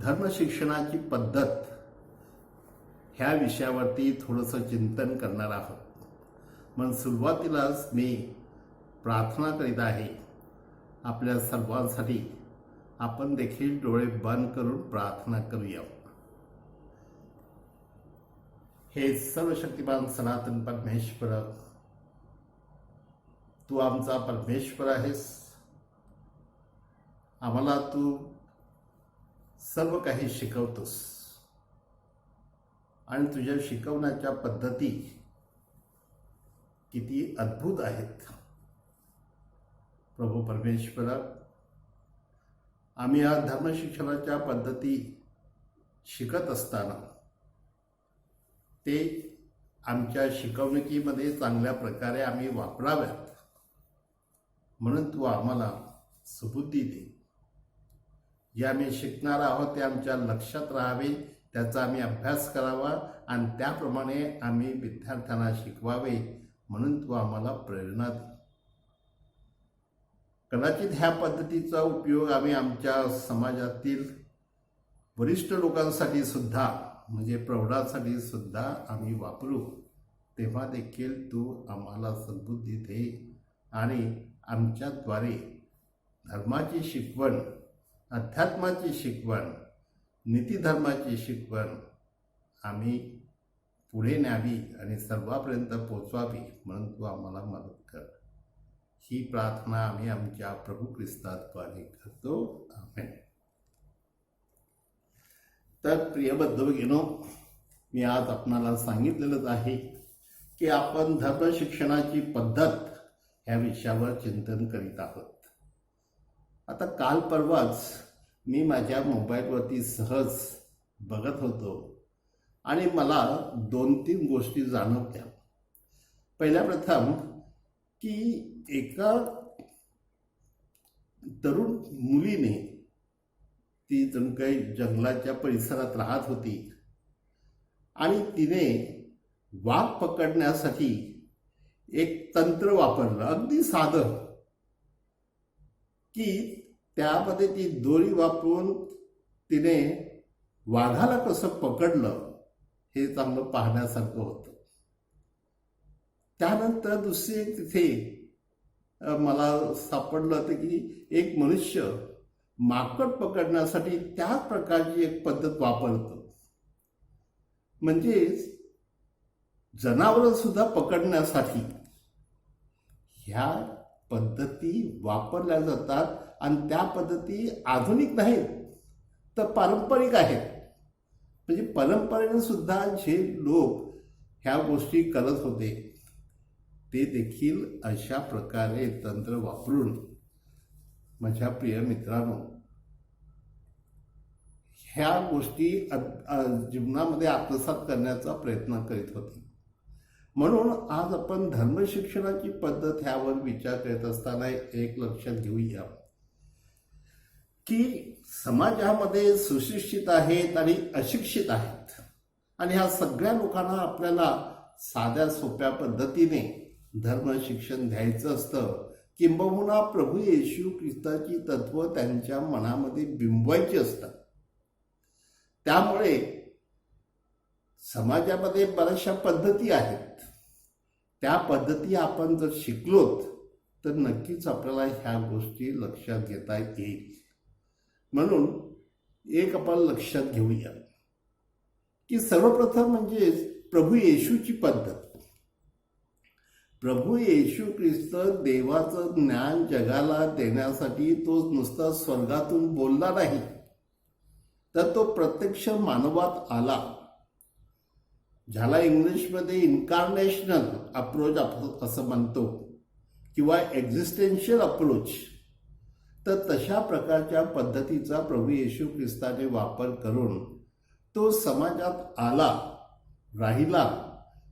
धर्मशिक्षणाची पद्धत ह्या विषयावरती थोडंसं चिंतन करणार आहोत. म्हणून सुरुवातीलाच मी प्रार्थना करीत आहे आपल्या सर्वांसाठी. आपण देखील डोळे बंद करून प्रार्थना करूया. हे सर्वशक्तिमान सनातन परमेश्वर, तू आमचा परमेश्वर आहेस. आम्हाला तू सर्व काही शिकवतोस आणि तुझ्या शिकवण्याच्या पद्धती किती अद्भुत आहेत. प्रभू परमेश्वर, आम्ही या धर्मशिक्षणाच्या पद्धती शिकत असताना ते आमच्या शिकवणुकीमध्ये चांगल्या प्रकारे आम्ही वापराव्यात म्हणून तू आम्हाला सुबुद्धी दे. जे आम्ही शिकणार आहोत ते आमच्या लक्षात राहावे, त्याचा आम्ही अभ्यास करावा आणि त्याप्रमाणे आम्ही विद्यार्थ्यांना शिकवावे म्हणून तू आम्हाला प्रेरणा दे. कदाचित ह्या पद्धतीचा उपयोग आम्ही आमच्या समाजातील वरिष्ठ लोकांसाठी सुद्धा म्हणजे प्रौढांसाठी सुद्धा आम्ही वापरू, तेव्हा देखील तू आम्हाला सद्बुद्धी दे आणि आमच्याद्वारे धर्माची शिकवण, अध्यात्माची शिकवण, नीतिधर्माची शिकवण आम्ही पुढे न्यावी आणि सर्वांपर्यंत पोचवावी म्हणून तू आम्हाला मदत कर. ही प्रार्थना आम्ही आमच्या प्रभू ख्रिस्ताद्वारे करतो. आमेन. तर प्रिय बंधूभगिनींनो, मी आज आपणाला सांगितलेलंच आहे की आपण धर्मशिक्षणाची पद्धत ह्या विषयावर चिंतन करीत आहोत. आता काल परवाच मी माझ्या मोबाईलवरती सहज बघत होतो आणि मला 2-3 गोष्टी जाणवल्या. पहिल्या प्रथम की एका तरुण मुलीने, ती जणू काही जंगलाच्या परिसरात राहत होती आणि तिने वाघ पकडण्यासाठी एक तंत्र वापरलं, अगदी साधं, की त्यामध्ये ती दोरी वापरून तिने वाघाला कसं पकडलं हे चांगलं पाहण्यासारखं होतं. त्यानंतर दुसरी तिथे मला सापडलं होतं की एक मनुष्य माकड पकडण्यासाठी त्याच प्रकारची एक पद्धत वापरतो. म्हणजे जनावरं सुद्धा पकडण्यासाठी ह्या पद्धती वापरल्या जातात आणि त्या पद्धती आधुनिक नाहीत तर पारंपरिक आहेत. म्हणजे परंपरेने सुद्धा जे लोक ह्या गोष्टी करत होते ते देखील अशा प्रकारे तंत्र वापरून, माझ्या प्रिय मित्रांनो, ह्या गोष्टी जीवनामध्ये आत्मसात करण्याचा प्रयत्न करीत होते. म्हणून आज आपण धर्मशिक्षणाची पद्धत ह्यावर विचार करत असताना एक लक्षात घेऊया की समाजामध्ये सुशिक्षित आहेत आणि अशिक्षित आहेत आणि ह्या सगळ्या लोकांना आपल्याला साध्या सोप्या पद्धतीने धर्मशिक्षण द्यायचं असतं, किंबहुना प्रभू येशू ख्रिस्ताची तत्व त्यांच्या मनामध्ये बिंबवायची असतात. त्यामुळे समाजामध्ये बऱ्याचशा पद्धती आहेत. त्या पद्धती आपण जर शिकलोत तर नक्कीच आपल्याला ह्या गोष्टी लक्षात घेता येईल. म्हणून एक आपण लक्षात घेऊया की सर्वप्रथम म्हणजे प्रभू येशूची पद्धत. प्रभू येशू ख्रिस्त देवाचं ज्ञान जगाला देण्यासाठी तो नुसता स्वर्गातून बोलला नाही, तर तो प्रत्यक्ष मानवात आला, ज्याला इंग्लिशमध्ये इन्कार्नेशनल अप्रोच असं म्हणतो किंवा एक्झिस्टेन्शियल अप्रोच. तर तशा प्रकारच्या पद्धतीचा प्रभू येशू ख्रिस्ताने वापर करून तो समाजात आला, राहिला.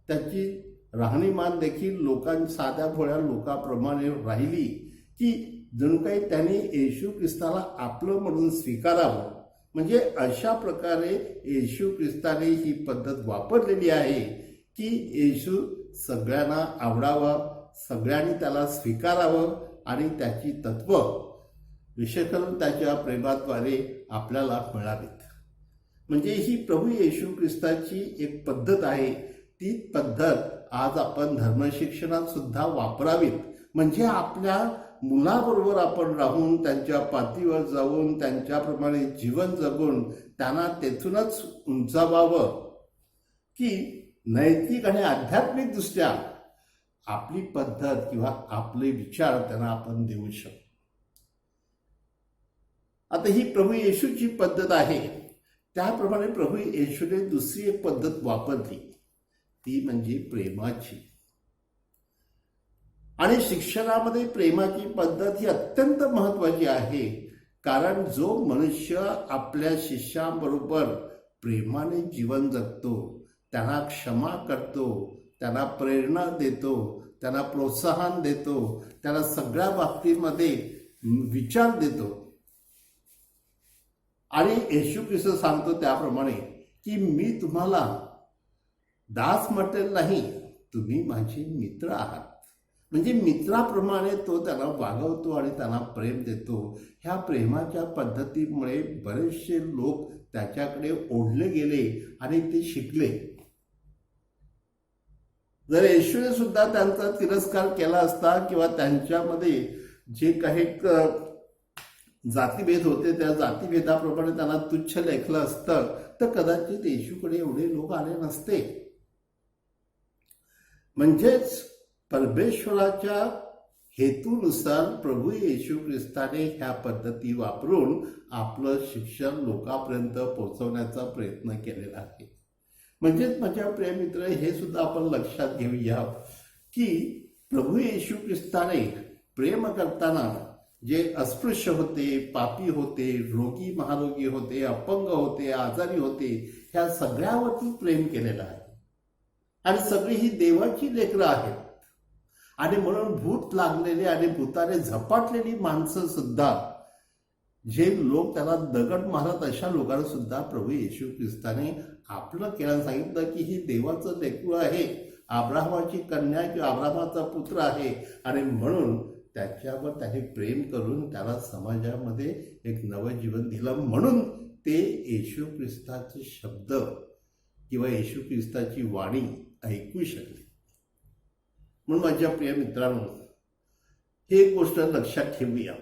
त्याची राहणीमान देखील साध्या भोळ्या लोकांप्रमाणे राहिली की जणू काही त्याने येशू ख्रिस्ताला आपलं म्हणून स्वीकारावं. म्हणजे अशा प्रकारे येशू ख्रिस्ताने ही पद्धत वापरलेली आहे की येशू सगळ्यांना आवडावा, सगळ्यांनी त्याला स्वीकारावं आणि त्याची तत्व विशेष करून त्याच्या प्रेमाद्वारे आपल्याला मिळावीत. म्हणजे ही प्रभू येशू ख्रिस्ताची एक पद्धत आहे. ती पद्धत आज आपण धर्मशिक्षणात सुद्धा वापरावीत. म्हणजे आपल्या मुलाबरोबर आपण राहून त्यांच्या पाठीवर जाऊन त्यांच्याप्रमाणे जीवन जगून त्यांना तेथूनच उंचावावं, की नैतिक आणि आध्यात्मिक दृष्ट्या आपली पद्धत किंवा आपले विचार त्यांना आपण देऊ शकतो. आता ही प्रभू येशूची पद्धत आहे. त्याप्रमाणे प्रभू येशूने दुसरी एक पद्धत वापरली, ती म्हणजे प्रेमाची. आणि शिक्षणामध्ये प्रेमाची पद्धत ही अत्यंत महत्वाची आहे. कारण जो मनुष्य आपल्या शिष्यांबरोबर प्रेमाने जीवन जगतो, त्यांना क्षमा करतो, त्यांना प्रेरणा देतो, त्यांना प्रोत्साहन देतो, त्यांना सगळ्या बाबतीमध्ये विचार देतो. आणि येशू ख्रिस्त सांगतो त्याप्रमाणे की मी तुम्हाला दास म्हटलेलं नाही, तुम्ही माझे मित्र आहात. म्हणजे मित्राप्रमाणे तो त्यांना वागवतो आणि त्यांना प्रेम देतो. ह्या प्रेमाच्या पद्धतीमुळे बरेचसे लोक त्याच्याकडे ओढले गेले आणि ते शिकले. जर येशूने सुद्धा त्यांचा तिरस्कार केला असता किंवा त्यांच्यामध्ये जे काही जातीभेद होते त्या जातीभेदाप्रमाणे त्यांना तुच्छ लेखलं असतं, तर कदाचित येशूकडे एवढे लोक आले नसते. म्हणजेच परमेश्वराच्या हेतूनुसार प्रभू येशू ख्रिस्ताने ह्या पद्धती वापरून आपलं शिक्षण लोकांपर्यंत पोहोचवण्याचा प्रयत्न केलेला आहे. म्हणजेच माझ्या प्रिय मित्र, हे सुद्धा आपण लक्षात घेऊया की प्रभू येशू ख्रिस्ताने प्रेम करताना जे अस्पृश्य होते, पापी होते, रोगी महारोगी होते, अपंग होते, आजारी होते, ह्या सगळ्यावरती प्रेम केलेलं आहे. आणि सगळी ही देवाची लेकरं आहेत. आणि म्हणून भूत लागलेले आणि भूताने झपाटलेली माणसं सुद्धा, जे लोक त्याला दगड मारत, अशा लोकांना सुद्धा प्रभू येशू ख्रिस्ताने आपलं केलं. सांगितलं की ही देवाचं लेकरू आहे, अब्राहमाची कन्या किंवा अब्राहमाचा पुत्र आहे. आणि म्हणून त्याच्यावर त्याने प्रेम करून त्याला समाजामध्ये एक नवं जीवन दिलं. म्हणून ते येशू ख्रिस्ताचे शब्द किंवा येशू ख्रिस्ताची वाणी ऐकू शकले. म्हणून माझ्या प्रिय मित्रांनो, हे एक गोष्ट लक्षात ठेवूया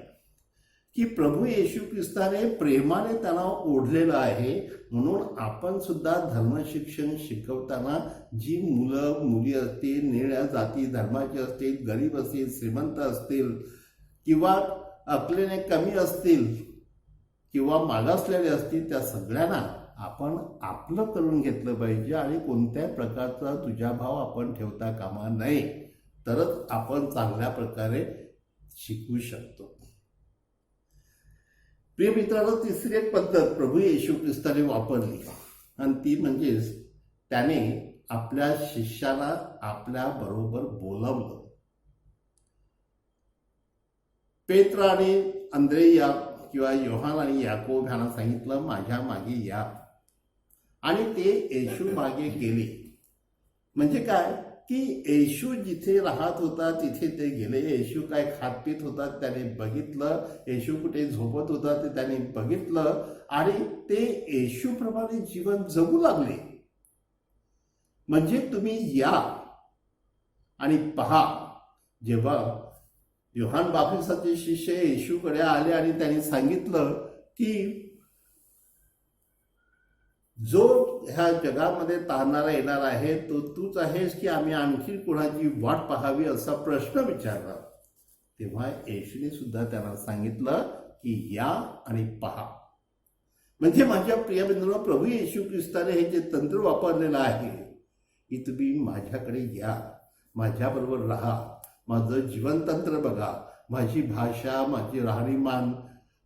की प्रभू येशू ख्रिस्ताने प्रेमाने त्यांना ओढलेलं आहे. म्हणून आपण सुद्धा धर्मशिक्षण शिकवताना जी मुलं मुली असतील, निळ्या जाती धर्माचे असतील, गरीब असतील, श्रीमंत असतील, किंवा अकलेने कमी असतील किंवा मागासलेले असतील, त्या सगळ्यांना आपण आपलं करून घेतलं पाहिजे. आणि कोणत्याही प्रकारचा तुझ्याभाव आपण ठेवता कामा नये, तरच आपण चांगल्या प्रकारे शिकू शकतो. प्रिय मित्रांनो, तिसरी एक पद्धत प्रभू येशू ख्रिस्ताने वापरली, आणि ती म्हणजेच त्याने आपल्या शिष्याला आपल्या बरोबर बोलावलं. पेत्र आणि अंद्रेया किंवा योहान आणि याकोब ह्यांना सांगितलं, माझ्या मागे या. आणि ते येशू मागे गेले. म्हणजे काय की येशू जिथे राहत होता तिथे ते गेले. येशू काय खात पीत होता त्याने बघितलं, येशू कुठे झोपत होता ते त्याने बघितलं, आणि ते येशूप्रमाणे जीवन जगू लागले. म्हणजे तुम्ही या आणि पहा. जेव्हा योहान बाप्तिस्ताचे शिष्य येशूकडे आले आणि त्यांनी सांगितलं की जो ह्या जगामध्ये तारणारा येणार आहे तो तूच आहेस की आम्ही आणखी कोणाची वाट पाहावी, असा प्रश्न विचारला. तेव्हा येशूने सुद्धा त्यांना सांगितलं की या आणि पहा. म्हणजे माझ्या प्रिय मित्रांनो, प्रभू येशू ख्रिस्ताने हे जे तंत्र वापरलेलं आहे की तुम्ही माझ्याकडे या, माझ्याबरोबर राहा, माझं जीवनतंत्र बघा, माझी भाषा, माझी राहणीमान.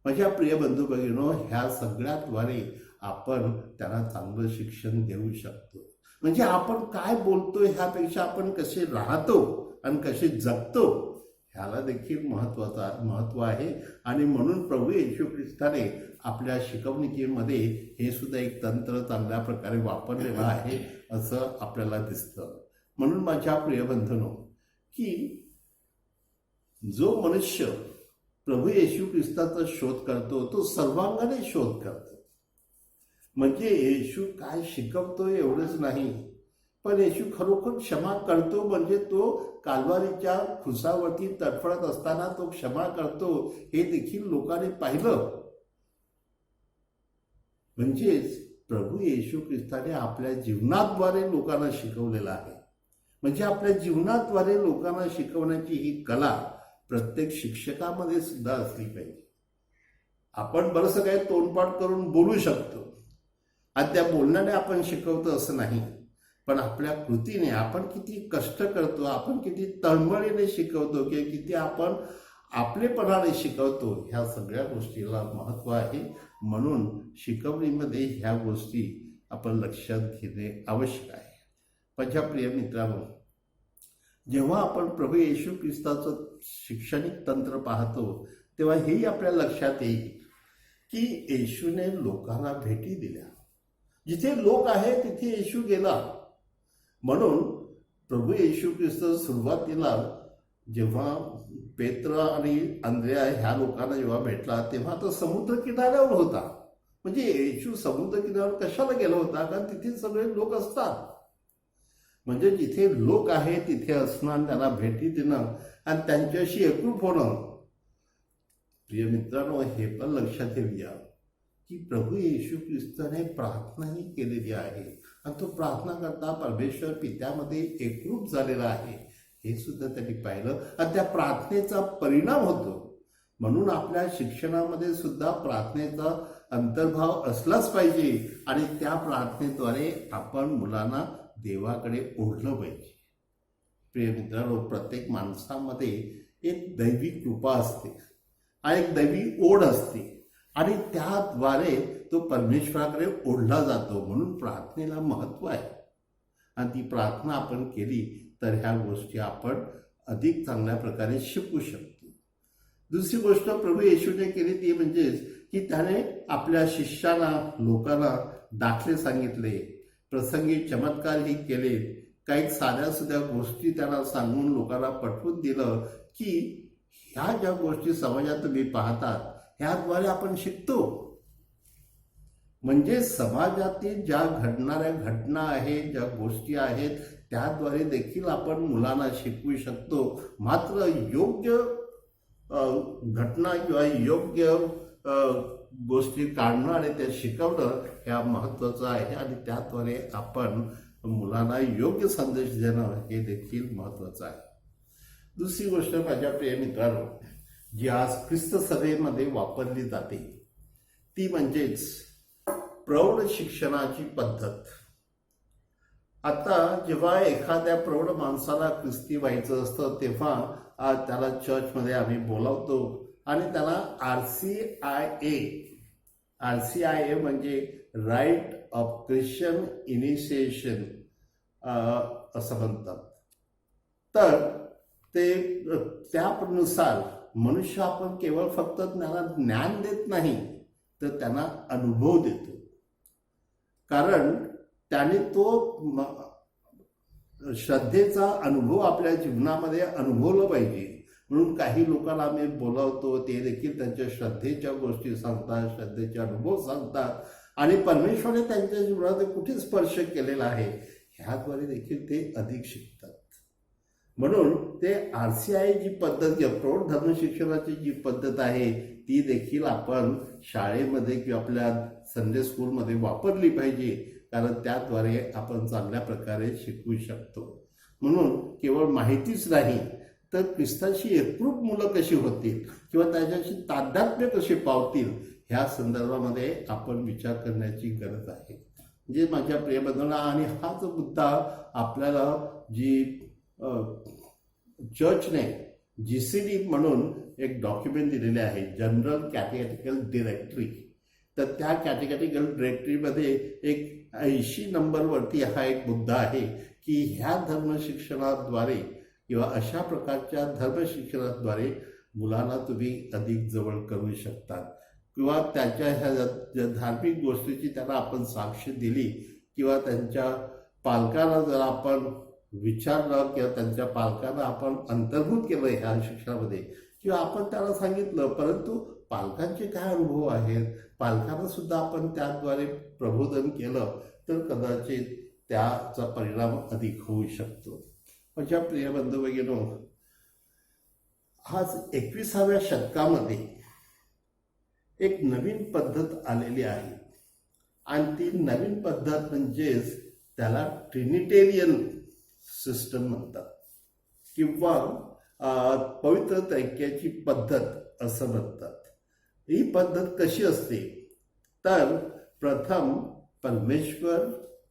माझ्या प्रिय बंधू भगिनींनो, ह्या सगळ्याद्वारे आपण त्यांना चांगलं शिक्षण देऊ शकतो. म्हणजे आपण काय बोलतो ह्यापेक्षा आपण कसे राहतो आणि कसे जगतो ह्याला देखील महत्त्व आहे. आणि म्हणून प्रभू येशू ख्रिस्ताने आपल्या शिकवणुकीमध्ये हे सुद्धा एक तंत्र चांगल्या प्रकारे वापरलेलं आहे असं आपल्याला दिसतं. म्हणून माझ्या प्रिय बंधूंनो, की जो मनुष्य प्रभू येशू ख्रिस्ताचा शोध करतो तो सर्वांगाने शोध करतो. म्हणजे येशू काय शिकवतो एवढंच नाही, पण येशू खरोखर क्षमा करतो, म्हणजे तो काल्वारीच्या खुसावरती तडफडत असताना तो क्षमा करतो हे देखील लोकांनी पाहिलं. म्हणजेच प्रभू येशू ख्रिस्ताने आपल्या जीवनाद्वारे लोकांना शिकवलेलं आहे. म्हणजे आपल्या जीवनाद्वारे लोकांना शिकवण्याची ही कला प्रत्येक शिक्षकामध्ये सुद्धा असली पाहिजे. आपण बरंचसं काही तोंडपाठ करून बोलू शकतो आणि त्या बोलण्याने आपण शिकवतो असं नाही, पण आपल्या कृतीने आपण किती कष्ट करतो, आपण किती तळमळीने शिकवतो, की किती आपण आपलेपणाने शिकवतो, ह्या सगळ्या गोष्टीला महत्त्व आहे. म्हणून शिकवणीमध्ये ह्या गोष्टी आपण लक्षात घेणे आवश्यक आहे. माझ्या प्रिय मित्रांनो, जेव्हा आपण प्रभू येशू ख्रिस्ताचं शैक्षणिक तंत्र पाहतो तेव्हा हेही आपल्या लक्षात येईल की येशूने लोकांना भेटी दिल्या. जिथे लोक आहे तिथे येशू गेला. म्हणून प्रभू येशू ख्रिस्त सुरुवातीला जेव्हा पेत्र आणि अंद्रेया ह्या लोकांना जेव्हा भेटला तेव्हा तो समुद्र किनाऱ्यावर होता. म्हणजे येशू समुद्र किनाऱ्यावर कशाला गेला होता? कारण तिथे सगळे लोक असतात. म्हणजे जिथे लोक आहे तिथे असणं, त्यांना भेटी देणं आणि त्यांच्याशी एकरूप होणं. प्रिय मित्रांनो, हे पण लक्षात घेऊया की प्रभू येशू ख्रिस्ताने प्रार्थनाही केलेली आहे आणि तो प्रार्थना करता परमेश्वर पित्यामध्ये एकरूप झालेला आहे हे सुद्धा त्यांनी पाहिलं आणि त्या प्रार्थनेचा परिणाम होतो. म्हणून आपल्या शिक्षणामध्ये सुद्धा प्रार्थनेचा अंतर्भाव असलाच पाहिजे आणि त्या प्रार्थनेद्वारे आपण मुलांना देवाकडे ओढलं पाहिजे. प्रिय मित्रांनो, प्रत्येक माणसामध्ये एक दैवी कृपा असते आणि एक दैवी ओढ असते आणि त्याद्वारे तो परमेश्वराकडे ओढला जातो. म्हणून प्रार्थनेला महत्त्व आहे आणि ती प्रार्थना आपण केली तर ह्या गोष्टी आपण अधिक चांगल्या प्रकारे शिकू शकतो. दुसरी गोष्ट प्रभू येशूने केली ती म्हणजेच की त्याने आपल्या शिष्याला, लोकांना दाखले सांगितले, प्रसंगी चमत्कारही केले, काही साध्या सुद्धा गोष्टी त्यांना सांगून लोकांना पटवून दिलं की ह्या ज्या गोष्टी समाजात तुम्ही पाहतात ह्याद्वारे आपण शिकतो. म्हणजे समाजातील ज्या घडणाऱ्या घटना आहेत, ज्या गोष्टी आहेत त्याद्वारे देखील आपण मुलांना शिकवू शकतो. मात्र योग्य घटना किंवा योग्य गोष्टी काढणं आणि त्या शिकवणं ह्या महत्त्वाचं आहे आणि त्याद्वारे आपण मुलांना योग्य संदेश देणं हे देखील महत्त्वाचं आहे. दुसरी गोष्ट माझ्या प्रिय मित्रांनो, जी आज ख्रिस्त सभेमध्ये वापरली जाते ती म्हणजेच प्रौढ शिक्षणाची पद्धत. आता जेव्हा एखाद्या प्रौढ माणसाला ख्रिस्ती व्हायचं असतं तेव्हा त्याला चर्चमध्ये आम्ही बोलावतो आणि त्याला RCIA म्हणजे राईट ऑफ ख्रिश्चन इनिशिएशन असं म्हणतात. तर ते त्यानुसार मनुष्य आपण केवळ फक्त त्यांना ज्ञान देत नाही तर त्यांना अनुभव देतो. कारण त्याने तो श्रद्धेचा अनुभव आपल्या जीवनामध्ये अनुभवला पाहिजे. म्हणून काही लोकांना आम्ही बोलावतो, ते देखील त्यांच्या श्रद्धेच्या गोष्टी सांगतात, श्रद्धेचे अनुभव सांगतात आणि परमेश्वराने त्यांच्या जीवनात कुठे स्पर्श केलेला आहे ह्याद्वारे देखील ते अधिक शिकतात. म्हणून ते RCIA जी पद्धत किंवा प्रौढ धर्म शिक्षणाची जी पद्धत आहे ती देखील आपण शाळेमध्ये किंवा आपल्या संडे स्कूलमध्ये वापरली पाहिजे. कारण त्याद्वारे आपण चांगल्या प्रकारे शिकवू शकतो. म्हणून केवळ माहितीच नाही तर ख्रिस्ताशी एकरूप मुलं कशी होतील किंवा त्याच्याशी तादात्म्य कशी पावतील ह्या संदर्भामध्ये आपण विचार करण्याची गरज आहे. म्हणजे माझ्या प्रिय बंधूंना, आणि हाच मुद्दा आपल्याला जी चर्चने GCD म्हणून एक डॉक्युमेंट दिलेले आहे, जनरल कॅटेगॉरिकल डिरेक्टरी. तर त्या कॅटेगॉरिकल डिरेक्टरीमध्ये एक 80 नंबरवरती हा एक मुद्दा आहे की ह्या धर्मशिक्षणाद्वारे किंवा अशा प्रकारच्या धर्मशिक्षणाद्वारे मुलांना तुम्ही अधिक जवळ करू शकतात किंवा त्याच्या ह्या धार्मिक गोष्टीची त्यांना आपण साक्ष दिली किंवा त्यांच्या पालकांना जर आपण विचारलं किंवा त्यांच्या पालकांना आपण अंतर्भूत केलं ह्या शिक्षणामध्ये किंवा आपण त्याला सांगितलं, परंतु पालकांचे काय अनुभव आहेत, पालकांना सुद्धा आपण त्याद्वारे प्रबोधन केलं तर कदाचित त्याचा परिणाम अधिक होऊ शकतो. माझ्या प्रिय बंधू भगिनींनो, आज 21व्या शतकामध्ये एक नवीन पद्धत आलेली आहे आणि ती नवीन पद्धत म्हणजेच त्याला ट्रिनिटेरियन सिस्टम म्हणतात किंवा पवित्र त्रैक्याची पद्धत असं म्हणतात. ही पद्धत कशी असते तर प्रथम परमेश्वर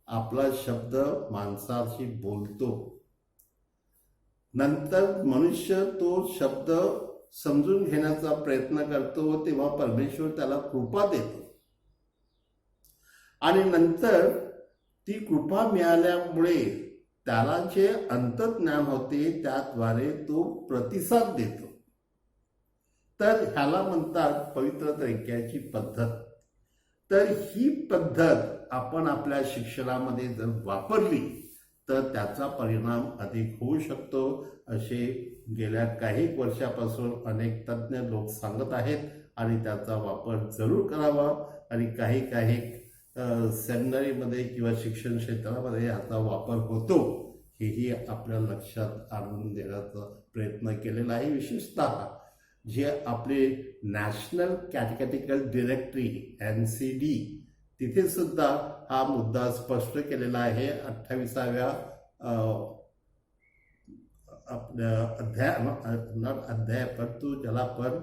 आपला शब्द माणसाशी बोलतो, नंतर मनुष्य तो शब्द समजून घेण्याचा प्रयत्न करतो, तेव्हा परमेश्वर त्याला कृपा देतो आणि नंतर ती कृपा मिळाल्यामुळे त्याला जे अंतर्ज्ञान होते त्याद्वारे तो प्रतिसाद देतो. तर ह्याला म्हणतात पवित्र त्रैक्याची पद्धत. तर ही पद्धत आपण आपल्या शिक्षणामध्ये जर वापरली तर त्याचा परिणाम अधिक होऊ शकतो असे गेल्या काही वर्षापासून अनेक तज्ज्ञ लोक सांगत आहेत आणि त्याचा वापर जरूर करावा. आणि काही सेमिनरीमध्ये किंवा शिक्षण क्षेत्रामध्ये याचा वापर होतो हेही आपल्या लक्षात आणून देण्याचा प्रयत्न केलेला आहे. विशेषतः जे आपले नॅशनल कॅटेगॉरिकल डिरेक्टरी NCD तिथे सुद्धा हा मुद्दा स्पष्ट केलेला आहे. 28व्या आपल्या अध्याय परंतु ज्याला आपण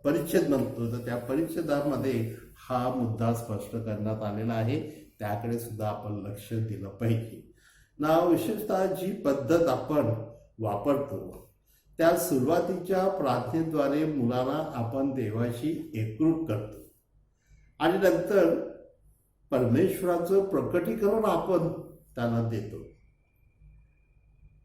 परिच्छेद म्हणतो तर त्या परिच्छेदामध्ये हा मुद्दा स्पष्ट करण्यात आलेला आहे. त्याकडे सुद्धा आपण लक्ष दिलं पाहिजे. विशेषतः जी पद्धत आपण वापरतो त्या सुरुवातीच्या प्रार्थनेद्वारे मुलाला आपण देवाशी एकरूप करतो आणि नंतर परमेश्वराचं प्रकटीकरण आपण त्यांना देतो.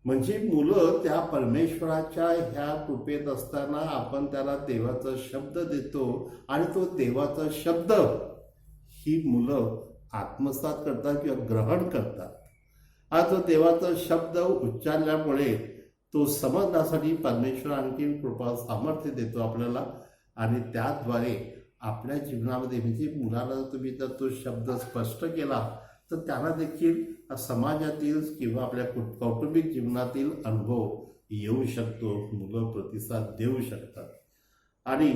म्हणजे मुलं त्या परमेश्वराच्या ह्या कृपेत असताना आपण त्याला देवाचा शब्द देतो आणि तो देवाचा शब्द ही मुलं आत्मसात करतात किंवा ग्रहण करतात. हा तो देवाचा शब्द उच्चारल्यामुळे तो समजण्यासाठी परमेश्वर आणखी कृपा सामर्थ्य देतो आपल्याला आणि त्याद्वारे आपल्या जीवनामध्ये म्हणजे मुलाला तुम्ही जर तो शब्द स्पष्ट केला तर त्यांना देखील समाजातील किंवा आपल्या कौटुंबिक जीवनातील अनुभव येऊ शकतो. मुलं प्रतिसाद देऊ शकतात आणि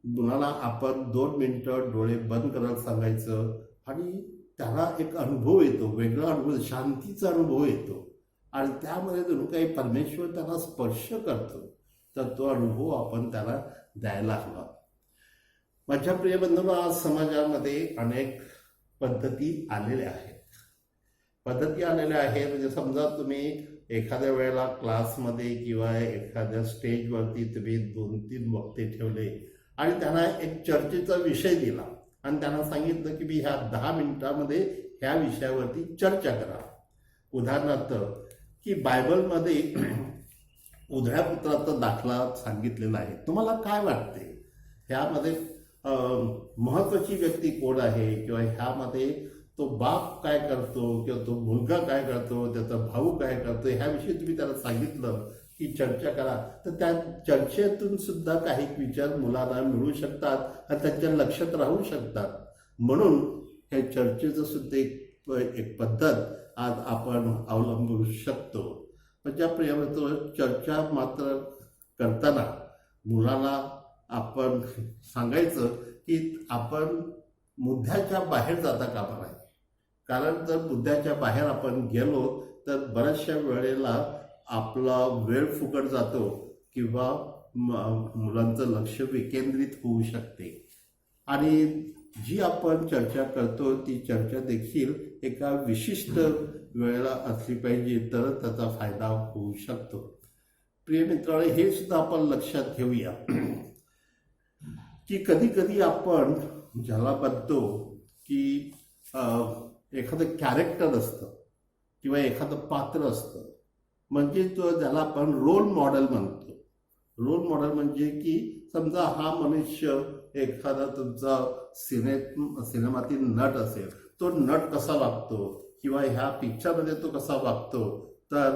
मुलाला आपण 2 मिनिटं डोळे बंद करायला सांगायचं आणि त्याला एक अनुभव येतो, वेगळा अनुभव, शांतीचा अनुभव येतो आणि त्यामध्ये जणू काही परमेश्वर त्याला स्पर्श करतो तर तो अनुभव आपण त्याला द्यायला हवा. माझ्या प्रिय बंधूंनो, आज समाजामध्ये अनेक पद्धती आलेल्या आहेत. म्हणजे समजा तुम्ही एखाद्या वेळेला क्लासमध्ये किंवा एखाद्या स्टेजवरती तुम्ही 2-3 वक्ते ठेवले आणि त्यांना एक चर्चेचा विषय दिला आणि त्यांना सांगितलं की मी ह्या 10 मिनिटांमध्ये ह्या विषयावरती चर्चा करा. उदाहरणार्थ की बायबलमध्ये उधळ्या पुत्राचा दाखला सांगितलेला आहे. तुम्हाला काय वाटते ह्यामध्ये महत्वाची व्यक्ती कोण आहे किंवा ह्यामध्ये तो बाप काय करतो किंवा तो मुलगा काय करतो, त्याचा भाऊ काय करतो, ह्याविषयी तुम्ही त्याला सांगितलं की चर्चा करा तर त्या चर्चेतून सुद्धा काही विचार मुलांना मिळू शकतात आणि त्यांच्या लक्षात राहू शकतात. म्हणून हे चर्चेचं सुद्धा एक पद्धत आज आपण अवलंबू शकतो. म्हणजे प्रियमित्र, चर्चा मात्र करताना मुलाला आपण सांगायचं की आपण मुद्द्याच्या बाहेर जाता कामा नये. कारण जर मुद्द्याच्या बाहेर आपण गेलो तर बऱ्याचशा वेळेला आपला वेळ फुकट जातो किंवा मुलांचं लक्ष विकेंद्रित होऊ शकते आणि जी आपण चर्चा करतो ती चर्चा देखील एका विशिष्ट वेळेला असली पाहिजे तर त्याचा फायदा होऊ शकतो. प्रिय मित्रांनो, हे सुद्धा आपण लक्षात घेऊया की कधी कधी आपण ज्याला म्हणतो की एखादं कॅरेक्टर असतं किंवा एखादं पात्र असतं, म्हणजे तो ज्याला आपण रोल मॉडेल म्हणतो. रोल मॉडेल म्हणजे की समजा हा मनुष्य एखादा तुमचा सिनेमातील नट असेल, तो नट कसा वागतो किंवा ह्या पिक्चरमध्ये तो कसा वागतो, तर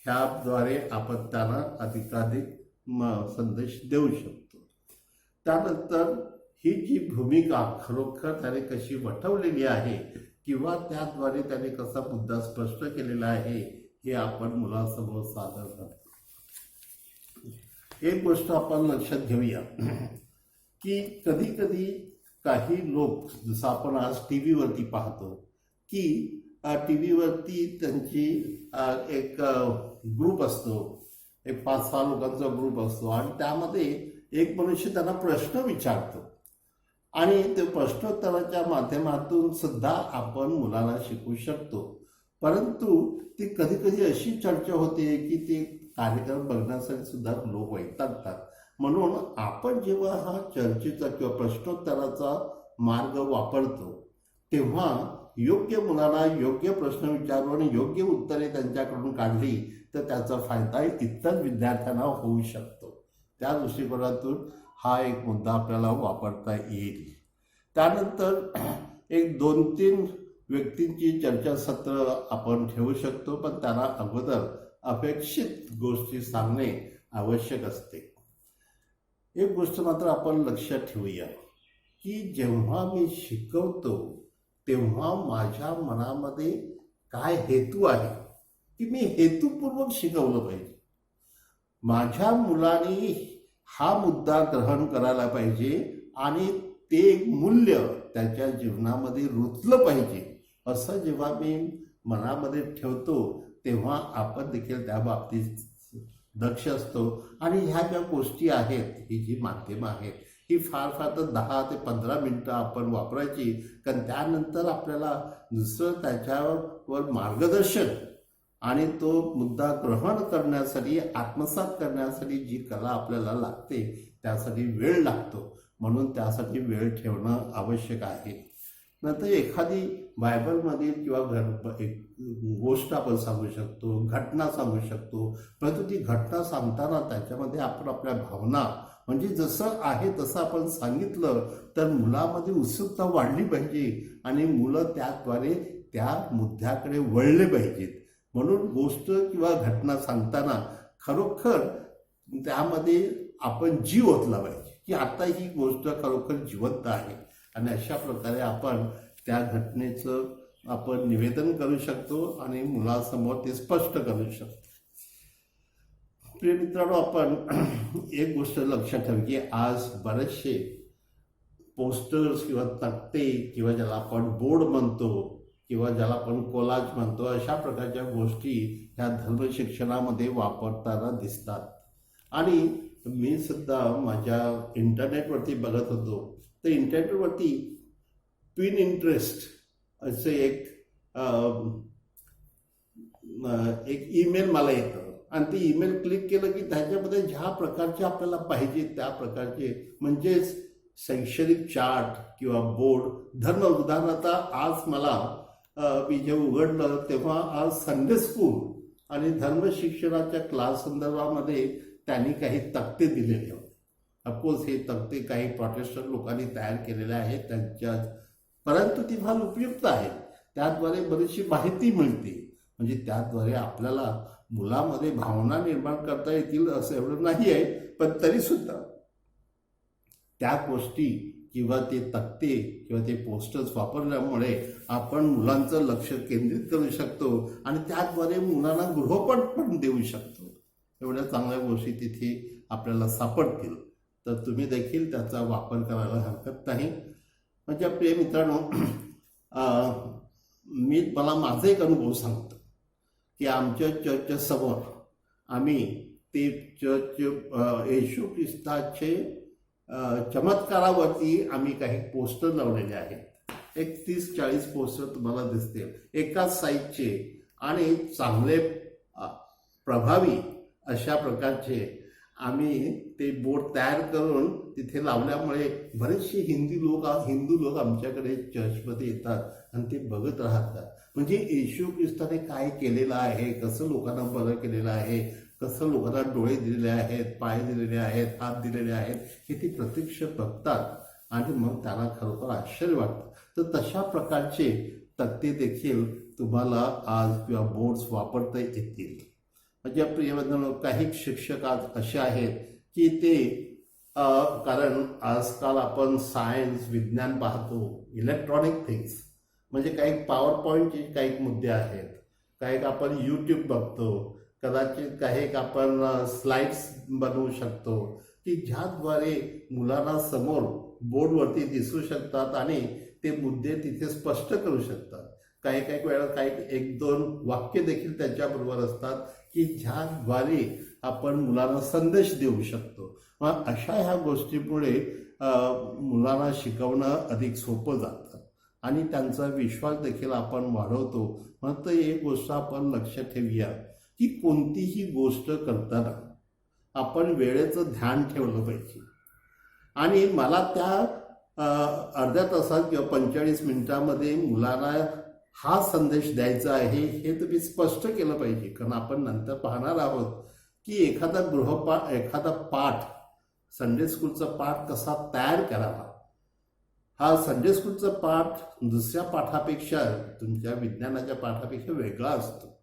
ह्याद्वारे आपण त्यांना अधिकाधिक संदेश देऊ शकतो. त्यानंतर ही जी भूमिका खरोखर त्याने कशी वठवलेली आहे किंवा त्याद्वारे त्याने कसा मुद्दा स्पष्ट केलेला आहे हे आपण मुलासमोर सादर करतो. एक गोष्ट आपण लक्षात घेऊया की कधी कधी काही लोक, जसं आपण आज टी व्हीवरती पाहतो की टी व्हीवरती त्यांची एक ग्रुप असतो, एक 5-6 लोकांचा ग्रुप असतो आणि त्यामध्ये एक मनुष्य त्यांना प्रश्न विचारतो आणि ते प्रश्नोत्तराच्या माध्यमातून सुद्धा आपण मुलाला शिकवू शकतो. परंतु ती कधी कधी अशी चर्चा होते की ते कार्यक्रम बघण्यासाठी सुद्धा लोक वैतागतात. म्हणून आपण जेव्हा हा चर्चेचा किंवा प्रश्नोत्तराचा मार्ग वापरतो तेव्हा योग्य मुलाला योग्य प्रश्न विचारून आणि योग्य उत्तरे त्यांच्याकडून काढली तर त्याचा फायदा इतर विद्यार्थ्यांना होऊ शकतो. त्या दृष्टिकोनातून हा एक मुद्दा आपल्याला वापरता येईल. त्यानंतर एक 2-3 व्यक्तींची चर्चासत्र आपण ठेवू शकतो, पण त्याला अगोदर अपेक्षित गोष्टी सांगणे आवश्यक असते. एक गोष्ट मात्र आपण लक्षात ठेवूया की जेव्हा मी शिकवतो तेव्हा माझ्या मनामध्ये काय हेतू आहे की मी हेतुपूर्वक शिकवलं पाहिजे. माझ्या मुलाने हा मुद्दा ग्रहण करायला पाहिजे आणि ते मूल्य त्याच्या जीवनामध्ये रुतलं पाहिजे. असं जेव्हा मी मनामध्ये ठेवतो तेव्हा आपण देखील त्या बाबतीत दक्ष असतो. आणि ह्या ज्या गोष्टी आहेत, ही जी माध्यमं आहेत, ही फार तर 10 ते 15 मिनटं आपण वापरायची, कारण त्यानंतर आपल्याला दुसरं त्याच्यावर मार्गदर्शन आणि तो मुद्दा ग्रहण करण्यासाठी, आत्मसात करण्यासाठी जी कला आपल्याला लागते त्यासाठी वेळ लागतो. म्हणून त्यासाठी वेळ ठेवणं आवश्यक आहे. नंतर एखादी बायबलमधील किंवा एक गोष्ट आपण सांगू शकतो, घटना सांगू शकतो, परंतु ती घटना सांगताना त्याच्यामध्ये आपण आपल्या भावना, म्हणजे जसं आहे तसं आपण सांगितलं तर मुलामध्ये उत्सुकता वाढली पाहिजे आणि मुलं त्याद्वारे त्या मुद्द्याकडे वळले पाहिजेत. म्हणून गोष्ट किंवा घटना सांगताना खरोखर त्यामध्ये आपण जीव ओतला पाहिजे की आता ही गोष्ट खरोखर जिवंत आहे आणि अशा प्रकारे आपण त्या घटनेचं आपण निवेदन करू शकतो आणि मुलासमोर ते स्पष्ट करू शकतो. प्रिय मित्रांनो, आपण एक गोष्ट लक्षात ठेवा की आज बरेचसे पोस्टर्स किंवा तक्ते किंवा ज्याला आपण बोर्ड म्हणतो किंवा ज्याला आपण कोलाज म्हणतो, अशा प्रकारच्या गोष्टी ह्या धर्मशिक्षणामध्ये वापरताना दिसतात. आणि मी सुद्धा माझ्या इंटरनेटवरती बघत होतो तर इंटरनेटवरती पिनिंटरेस्ट असे एक ईमेल मला येतं आणि ते ईमेल क्लिक केलं की त्याच्यामध्ये ज्या प्रकारचे आपल्याला पाहिजे त्या प्रकारचे, म्हणजेच शैक्षणिक चार्ट किंवा बोर्ड धर्म. उदाहरणार्थ आज मला मी जे उघडलं तेव्हा आज संडे स्कूल आणि धर्मशिक्षणाच्या क्लास संदर्भामध्ये त्यांनी काही तक्ते दिलेले होते. ऑफकोर्स हे तक्ते काही प्रोटेस्टंट लोकांनी तयार केलेले आहेत त्यांच्या, परंतु ती फार उपयुक्त आहेत. त्याद्वारे बरीचशी माहिती मिळते. म्हणजे त्याद्वारे आपल्याला मुलामध्ये भावना निर्माण करता येतील असं एवढं नाही आहे, पण तरीसुद्धा त्या गोष्टी किंवा ते तक्ते किंवा ते पोस्टर्स वापरल्यामुळे आपण मुलांचं लक्ष केंद्रित करू शकतो आणि त्याद्वारे मुलांना गृहपाठ पण देऊ शकतो. एवढ्या चांगल्या गोष्टी तिथे आपल्याला सापडतील, तर तुम्ही देखील त्याचा वापर करायला हरकत नाही. म्हणजे प्रिय मित्रांनो, मला माझा एक अनुभव सांगतो की आमच्या चर्चच्या समोर आम्ही ते चर्च येशू ख्रिस्ताचे चमत्कारावरती आम्ही काही पोस्टर लावलेले आहेत. एक 30-40 पोस्टर तुम्हाला दिसतील एकाच साईजचे आणि चांगले प्रभावी अशा प्रकारचे आम्ही ते बोर्ड तयार करून तिथे लावल्यामुळे बरेचसे हिंदू लोक आमच्याकडे चर्चमध्ये येतात आणि ते बघत राहतात. म्हणजे येशू ख्रिस्ताने काय केलेलं आहे, कसं लोकांना बरं केलेलं आहे, कसं लोकांना डोळे दिलेले आहेत, पाय दिलेले आहेत, हात दिलेले आहेत, हे ते प्रत्यक्ष बघतात आणि मग त्यांना खरोखर आश्चर्य वाटतं. तर तशा प्रकारचे तक्ते देखील तुम्हाला आज किंवा बोर्ड्स वापरता येतील. म्हणजे प्रिय बंधूंनो, काही शिक्षक आज असे आहेत की ते कारण आजकाल आपण सायन्स विज्ञान पाहतो, इलेक्ट्रॉनिक थिंग्स म्हणजे काही पॉवर पॉईंटचे काही मुद्दे आहेत, काही आपण यूट्यूब बघतो, कदाचित काही आपण स्लाइड्स बनवू शकतो की ज्याद्वारे मुलांना समोर बोर्डवरती दिसू शकतात आणि ते मुद्दे तिथे स्पष्ट करू शकतात. काही काही वेळा काही एक दोन वाक्य देखील त्याच्याबरोबर असतात की ज्याद्वारे आपण मुलांना संदेश देऊ शकतो. मग अशा ह्या गोष्टीमुळे मुलांना शिकवणं अधिक सोपं जातं आणि त्यांचा विश्वास देखील आपण वाढवतो. म्हणून एक गोष्ट आपण लक्षात ठेवूया की कोणतीही गोष्ट करताना आपण वेळेचं ध्यान ठेवलं पाहिजे आणि मला त्या अर्ध्या तासात किंवा 45 मिनिटामध्ये मुलांना हा संदेश द्यायचा आहे हे तुम्ही स्पष्ट केलं पाहिजे. कारण आपण नंतर पाहणार आहोत की एखादा पाठ संडे स्कूलचा पाठ कसा तयार करावा. हा संडे स्कूलचा पाठ दुसऱ्या पाठापेक्षा तुमच्या विज्ञानाच्या पाठापेक्षा वेगळा असतो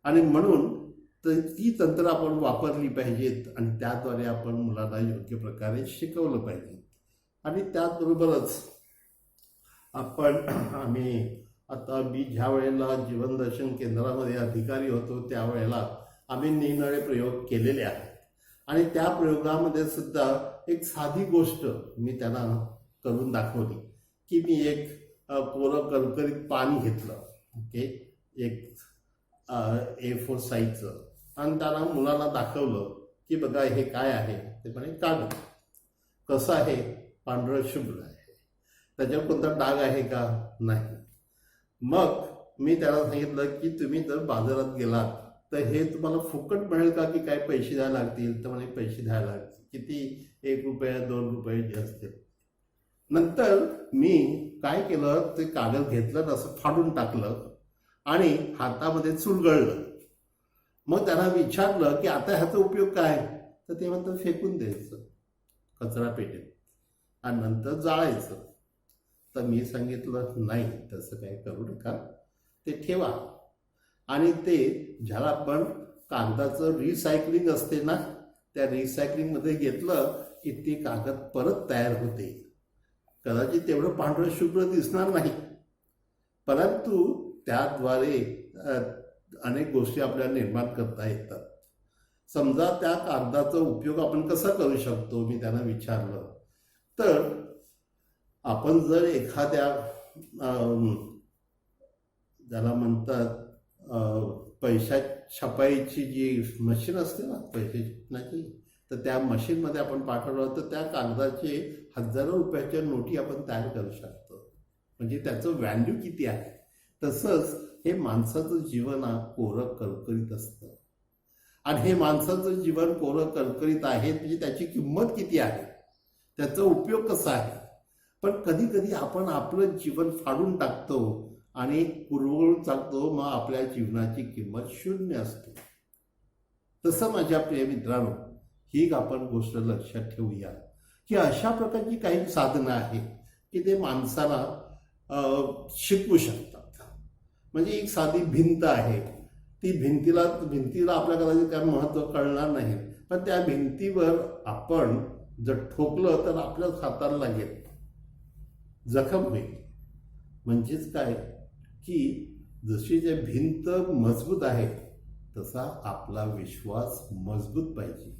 आणि म्हणून ती तंत्र आपण वापरली पाहिजेत आणि त्याद्वारे आपण मुलांना योग्य प्रकारे शिकवलं पाहिजे. आणि त्याचबरोबरच आम्ही आता मी ज्या वेळेला जीवनदर्शन केंद्रामध्ये अधिकारी होतो त्यावेळेला आम्ही निरनिराळे प्रयोग केलेले आहेत आणि त्या प्रयोगामध्ये सुद्धा एक साधी गोष्ट मी त्यांना करून दाखवली की मी एक कोरं करकरीत पान घेतलं, ओके, एक A4 साईजचं, आणि त्यांना मुलांना दाखवलं की बघा हे काय आहे. ते म्हणे कागद. कसं आहे? पांढरं शुभ्र आहे. त्याच्यावर कोणता डाग आहे का? नाही. मग मी त्याला सांगितलं की तुम्ही जर बाजारात गेलात तर हे तुम्हाला फुकट मिळेल का की काय पैसे द्यायला लागतील? तर म्हणे पैसे द्यायला लागतील. किती? 1 रुपया 2 रुपये जे असतील. नंतर मी काय केलं, ते कागद घेतलं, असं फाडून टाकलं आणि हातामध्ये चुरगळलं. मग त्यांना विचारलं की आता ह्याचा उपयोग काय? तर ते म्हणतात फेकून द्यायचं कचरा पेटीत आणि नंतर जाळायचं. तर मी सांगितलं नाही, तसं काय करू नका, ते ठेवा आणि ते ज्याला आपण कागदाचं रिसायकलिंग असते ना, त्या रिसायकलिंगमध्ये घेतलं की ते कागद परत तयार होते. कदाचित तेवढं पांढरं शुभ्र दिसणार नाही, परंतु त्याद्वारे अनेक गोष्टी आपल्याला निर्माण करता येतात. समजा त्या कागदाचा उपयोग आपण कसा करू शकतो, मी त्यांना विचारलं. तर आपण जर एखाद्या ज्याला म्हणतात पैशा छपाईची जी मशीन असते ना, पैसे छापण्याची, तर त्या मशीनमध्ये आपण पाठवलं तर त्या कागदाचे हजारो रुपयाच्या नोटी आपण तयार करू शकतो. म्हणजे त्याचं व्हॅल्यू किती आहे. तसंच हे माणसाचं जीवन कोरं करकरीत असतं आणि हे माणसाचं जीवन कोरं करकरीत आहे म्हणजे त्याची किंमत किती आहे, त्याचा उपयोग कसा आहे. पण कधी कधी आपण आपलं जीवन फाडून टाकतो आणि कुरवळून टाकतो, मग आपल्या जीवनाची किंमत शून्य असते. तसं माझ्या प्रिय मित्रांनो, ही आपण गोष्ट लक्षात ठेवूया की अशा प्रकारची काही साधनं आहेत की ते माणसाला शिकवू शकतात. म्हणजे एक साधी भिंत आहे, ती भिंतीला आपल्या कदाचित काय महत्त्व कळणार नाही, पण त्या भिंतीवर आपण जर ठोकलं तर आपल्याच हाताला लागेल, जखम होईल. म्हणजेच काय की जशी जे भिंत मजबूत आहे तसा आपला विश्वास मजबूत पाहिजे.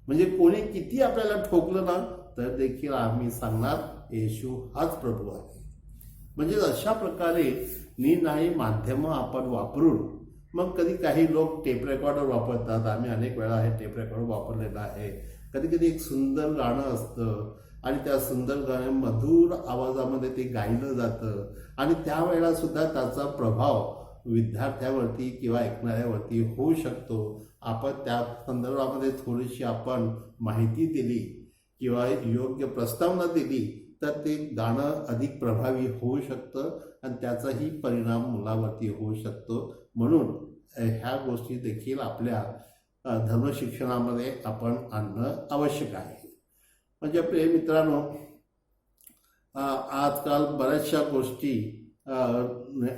म्हणजे कोणी किती आपल्याला ठोकलं ना तर देखील आम्ही सांगणार येशू हाच प्रभू आहे. म्हणजे अशा प्रकारे निरनिराळी माध्यमं आपण वापरून, मग कधी काही लोक टेप रेकॉर्डर वापरतात, आम्ही अनेक वेळा हे टेप रेकॉर्डर वापरलेलं आहे. कधी कधी एक सुंदर गाणं असतं आणि त्या सुंदर गाणं मधुर आवाजामध्ये ते गायलं जातं आणि त्यावेळेला सुद्धा त्याचा प्रभाव विद्यार्थ्यावरती किंवा ऐकणाऱ्यावरती होऊ शकतो. आपण त्या संदर्भामध्ये थोडीशी आपण माहिती दिली किंवा योग्य प्रस्तावना दिली तर ते गाणं अधिक प्रभावी होऊ शकतं आणि त्याचाही परिणाम मुलावरती होऊ शकतो. म्हणून ह्या गोष्टी देखील आपल्या धर्मशिक्षणामध्ये आपण आणणं आवश्यक आहे. म्हणजे प्रिय मित्रांनो, आजकाल बऱ्याचशा गोष्टी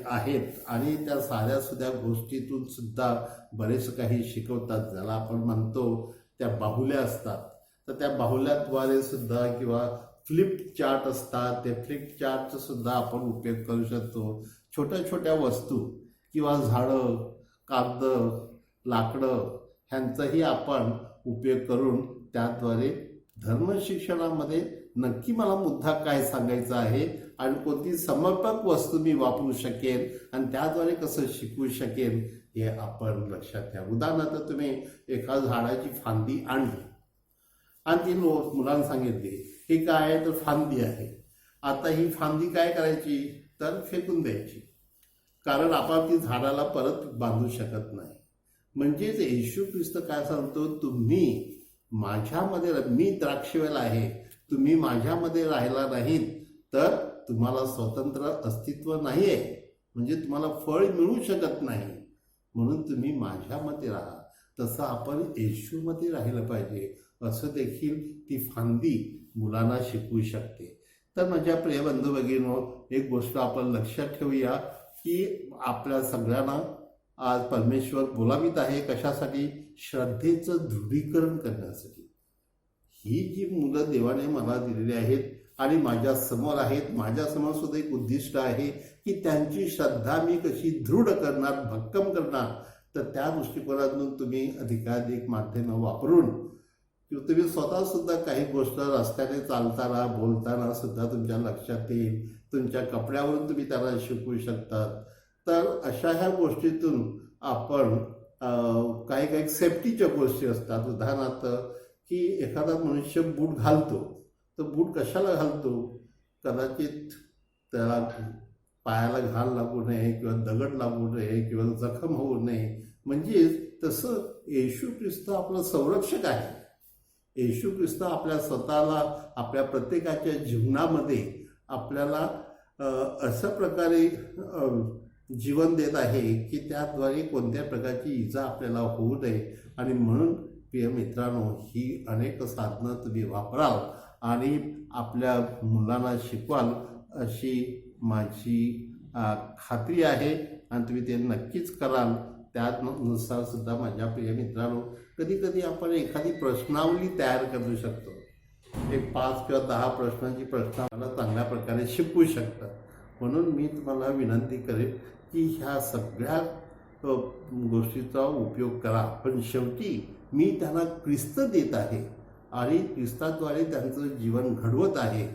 आहेत आणि त्या साध्या सुद्धा गोष्टीतून सुद्धा बरेच काही शिकवतात. ज्याला आपण म्हणतो त्या बाहुल्या असतात तर त्या बाहुल्याद्वारे सुद्धा किंवा फ्लिप चार्ट असतात, ते फ्लिप चार्टचा सुद्धा आपण उपयोग करू शकतो. छोट्या छोट्या वस्तू किंवा झाडं, कागद, लाकडं ह्यांचाही आपण उपयोग करून त्याद्वारे धर्मशिक्षणामध्ये नक्की मला मुद्दा काय सांगायचा आहे आणि कोणती समर्पक वस्तू मी वापरू शकेन आणि त्याद्वारे कसं शिकवू शकेन हे आपण लक्षात घ्या. उदाहरणार्थ तुम्ही एका झाडाची फांदी आणली आणि ती मुलांना सांगितली ही काय आहे, तर फांदी आहे. आता ही फांदी काय करायची, तर फेकून द्यायची, कारण आपण ती झाडाला परत बांधू शकत नाही. म्हणजेच येशू ख्रिस्त काय सांगतो, तुम्ही माझ्यामध्ये, मी द्राक्षवेल आहे, तुम्ही माझ्यामध्ये राहिला नाहीत तर तुम्हाला स्वतंत्र अस्तित्व नाही आहे, म्हणजे तुम्हाला फळ मिळू शकत नाही. म्हणून तुम्ही माझ्यामध्ये राहा. तसं आपण येशूमध्ये राहिलं पाहिजे, असं देखील ती फांदी मुलांना शिकवू शकते. तर माझ्या प्रिय बंधू भगिनींनो, एक गोष्ट आपण लक्षात ठेवूया की आपल्या सगळ्यांना आज परमेश्वर बोलावित आहे. कशासाठी? श्रद्धेचं दृढीकरण करण्यासाठी. ही जी मुलं देवाने मला दिलेली आहेत आणि माझ्या समोर आहेत, माझ्यासमोर सुद्धा एक उद्दिष्ट आहे की त्यांची श्रद्धा मी कशी दृढ करणार, भक्कम करणार. तर त्या दृष्टिकोनातून तुम्ही अधिकाधिक माध्यमं वापरून किंवा तुम्ही स्वतः सुद्धा काही गोष्ट रस्त्याने चालताना, बोलताना सुद्धा तुमच्या लक्षात येईल. तुमच्या कपड्यावरून तुम्ही त्यांना शिकवू शकतात. तर अशा ह्या गोष्टीतून आपण काही काही सेफ्टीच्या गोष्टी असतात. उदाहरणार्थ की एखादा मनुष्य बूट घालतो, तर बूट कशाला घालतो? कदाचित त्याला पायाला घाल लागू नये किंवा दगड लागू नये किंवा जखम होऊ नये. म्हणजेच तसं येशू ख्रिस्त आपलं संरक्षक आहे. येशू ख्रिस्त आपल्या स्वतःला, आपल्या प्रत्येकाच्या जीवनामध्ये आपल्याला अशा प्रकारे जीवन देत आहे की त्याद्वारे कोणत्या प्रकारची इजा आपल्याला होऊ नये. आणि म्हणून प्रिय मित्रांनो, ही अनेक साधनं तुम्ही वापराल आणि आपल्या मुलांना शिकवाल अशी माझी खात्री आहे आणि तुम्ही ते नक्कीच कराल. त्यानुसार सुद्धा माझ्या प्रिय मित्रांनो, कधी कधी आपण एखादी प्रश्नावली तयार करू शकतो. एक 5 किंवा 10 प्रश्नांची प्रश्नावली चांगल्या प्रकारे शिकवू शकतात. म्हणून मी तुम्हाला विनंती करेन की ह्या सगळ्या गोष्टीचा उपयोग करा. पण शेवटी मी त्यांना ख्रिस्त देत आहे आणि ख्रिस्ताद्वारे त्यांचं जीवन घडवत आहे.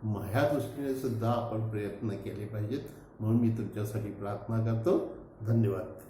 ह्या दृष्टीने सुद्धा आपण प्रयत्न केले पाहिजेत. म्हणून मी तुमच्यासाठी प्रार्थना करतो. धन्यवाद.